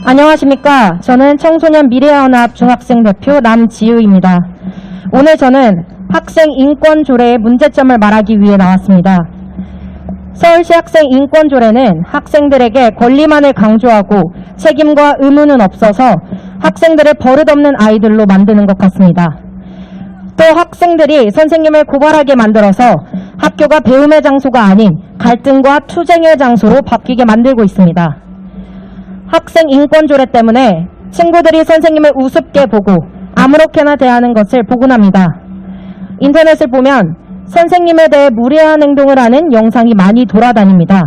안녕하십니까. 저는 청소년 미래연합 중학생 대표 남지우입니다. 오늘 저는 학생 인권 조례의 문제점을 말하기 위해 나왔습니다. 서울시 학생 인권 조례는 학생들에게 권리만을 강조하고 책임과 의무는 없어서 학생들을 버릇없는 아이들로 만드는 것 같습니다. 또 학생들이 선생님을 고발하게 만들어서 학교가 배움의 장소가 아닌 갈등과 투쟁의 장소로 바뀌게 만들고 있습니다. 학생 인권 조례 때문에 친구들이 선생님을 우습게 보고 아무렇게나 대하는 것을 보곤 합니다. 인터넷을 보면 선생님에 대해 무례한 행동을 하는 영상이 많이 돌아다닙니다.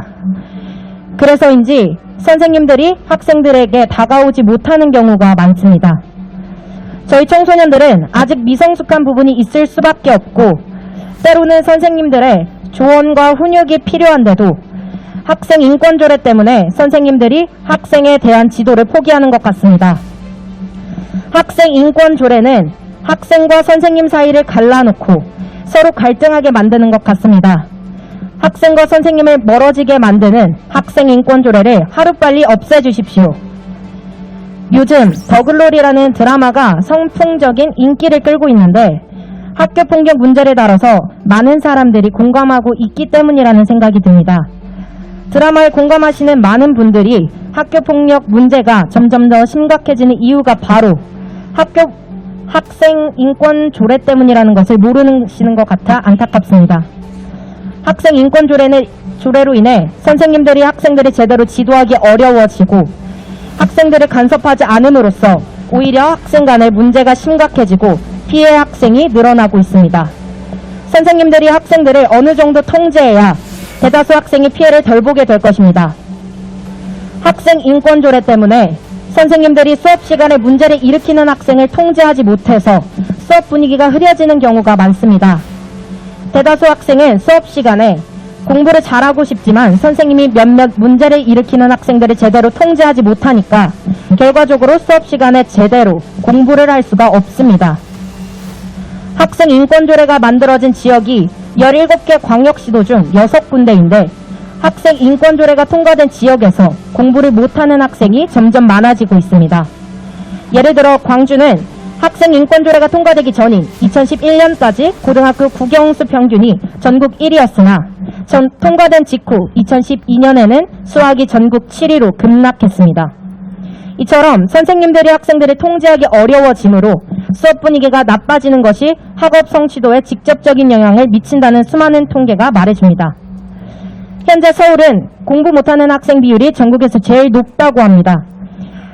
그래서인지 선생님들이 학생들에게 다가오지 못하는 경우가 많습니다. 저희 청소년들은 아직 미성숙한 부분이 있을 수밖에 없고 때로는 선생님들의 조언과 훈육이 필요한데도 학생 인권 조례 때문에 선생님들이 학생에 대한 지도를 포기하는 것 같습니다. 학생 인권 조례는 학생과 선생님 사이를 갈라놓고 서로 갈등하게 만드는 것 같습니다. 학생과 선생님을 멀어지게 만드는 학생 인권 조례를 하루빨리 없애주십시오. 요즘 더글로리라는 드라마가 선풍적인 인기를 끌고 있는데 학교 폭력 문제를 다뤄서 많은 사람들이 공감하고 있기 때문이라는 생각이 듭니다. 드라마에 공감하시는 많은 분들이 학교 폭력 문제가 점점 더 심각해지는 이유가 바로 학생 인권 조례 때문이라는 것을 모르시는 것 같아 안타깝습니다. 학생 인권 조례로 인해 선생님들이 학생들을 제대로 지도하기 어려워지고 학생들을 간섭하지 않음으로써 오히려 학생 간의 문제가 심각해지고 피해 학생이 늘어나고 있습니다. 선생님들이 학생들을 어느 정도 통제해야 대다수 학생이 피해를 덜 보게 될 것입니다. 학생 인권 조례 때문에 선생님들이 수업 시간에 문제를 일으키는 학생을 통제하지 못해서 수업 분위기가 흐려지는 경우가 많습니다. 대다수 학생은 수업 시간에 공부를 잘하고 싶지만 선생님이 몇몇 문제를 일으키는 학생들을 제대로 통제하지 못하니까 결과적으로 수업 시간에 제대로 공부를 할 수가 없습니다. 학생 인권 조례가 만들어진 지역이 17개 광역시도 중 6군데인데 학생 인권 조례가 통과된 지역에서 공부를 못하는 학생이 점점 많아지고 있습니다. 예를 들어 광주는 학생 인권 조례가 통과되기 전인 2011년까지 고등학교 국영수 평균이 전국 1위였으나 통과된 직후 2012년에는 수학이 전국 7위로 급락했습니다. 이처럼 선생님들이 학생들을 통제하기 어려워지므로 수업 분위기가 나빠지는 것이 학업 성취도에 직접적인 영향을 미친다는 수많은 통계가 말해줍니다. 현재 서울은 공부 못하는 학생 비율이 전국에서 제일 높다고 합니다.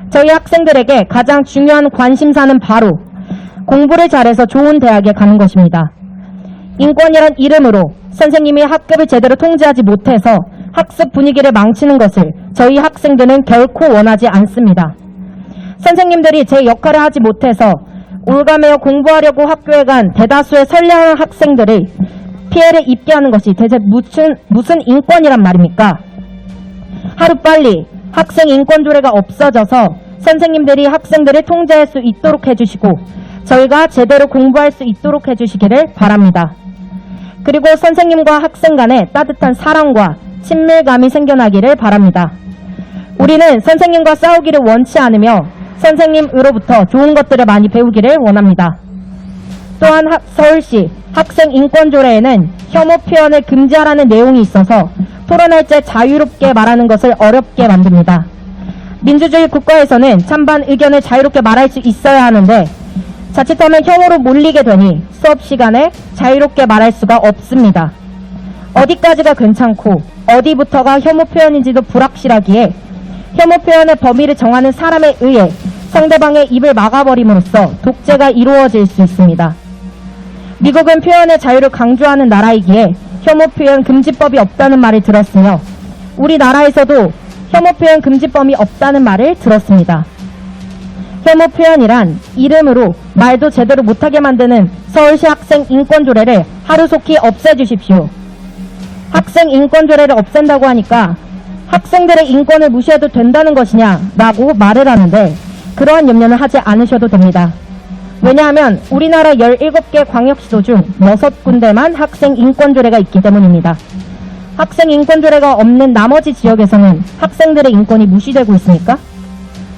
저희 학생들에게 가장 중요한 관심사는 바로 공부를 잘해서 좋은 대학에 가는 것입니다. 인권이란 이름으로 선생님이 학급을 제대로 통제하지 못해서 학습 분위기를 망치는 것을 저희 학생들은 결코 원하지 않습니다. 선생님들이 제 역할을 하지 못해서 올가매어 공부하려고 학교에 간 대다수의 선량한 학생들이 피해를 입게 하는 것이 대체 무슨 인권이란 말입니까? 하루빨리 학생 인권 조례가 없어져서 선생님들이 학생들을 통제할 수 있도록 해주시고 저희가 제대로 공부할 수 있도록 해주시기를 바랍니다. 그리고 선생님과 학생 간에 따뜻한 사랑과 친밀감이 생겨나기를 바랍니다. 우리는 선생님과 싸우기를 원치 않으며 선생님으로부터 좋은 것들을 많이 배우기를 원합니다. 또한 서울시 학생 인권 조례에는 혐오 표현을 금지하라는 내용이 있어서 토론할 때 자유롭게 말하는 것을 어렵게 만듭니다. 민주주의 국가에서는 찬반 의견을 자유롭게 말할 수 있어야 하는데 자칫하면 혐오로 몰리게 되니 수업 시간에 자유롭게 말할 수가 없습니다. 어디까지가 괜찮고 어디부터가 혐오 표현인지도 불확실하기에 혐오 표현의 범위를 정하는 사람에 의해 상대방의 입을 막아버림으로써 독재가 이루어질 수 있습니다. 미국은 표현의 자유를 강조하는 나라이기에 혐오 표현 금지법이 없다는 말을 들었으며 우리나라에서도 혐오 표현 금지법이 없다는 말을 들었습니다. 혐오 표현이란 이름으로 말도 제대로 못하게 만드는 서울시 학생 인권 조례를 하루속히 없애주십시오. 학생 인권 조례를 없앤다고 하니까 학생들의 인권을 무시해도 된다는 것이냐라고 말을 하는데 그러한 염려는 하지 않으셔도 됩니다. 왜냐하면 우리나라 17개 광역시도 중 6군데만 학생 인권 조례가 있기 때문입니다. 학생 인권 조례가 없는 나머지 지역에서는 학생들의 인권이 무시되고 있습니까?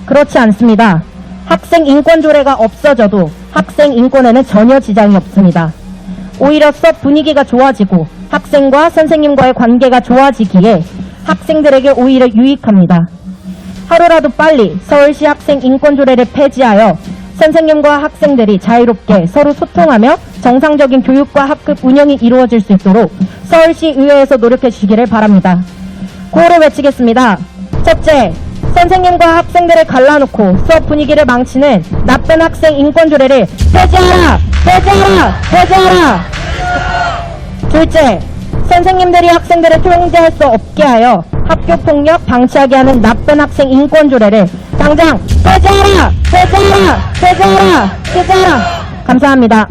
그렇지 않습니다. 학생 인권 조례가 없어져도 학생 인권에는 전혀 지장이 없습니다. 오히려 수업 분위기가 좋아지고 학생과 선생님과의 관계가 좋아지기에 학생들에게 오히려 유익합니다. 하루라도 빨리 서울시 학생 인권 조례를 폐지하여 선생님과 학생들이 자유롭게 서로 소통하며 정상적인 교육과 학급 운영이 이루어질 수 있도록 서울시 의회에서 노력해 주시기를 바랍니다. 구호를 외치겠습니다. 첫째, 선생님과 학생들을 갈라놓고 수업 분위기를 망치는 나쁜 학생 인권 조례를 폐지하라! 폐지하라! 폐지하라! 둘째, 선생님들이 학생들을 통제할 수 없게 하여 학교 폭력 방치하게 하는 나쁜 학생 인권 조례를 당장 폐지하라! 폐지하라! 폐지하라! 폐지하라! 감사합니다.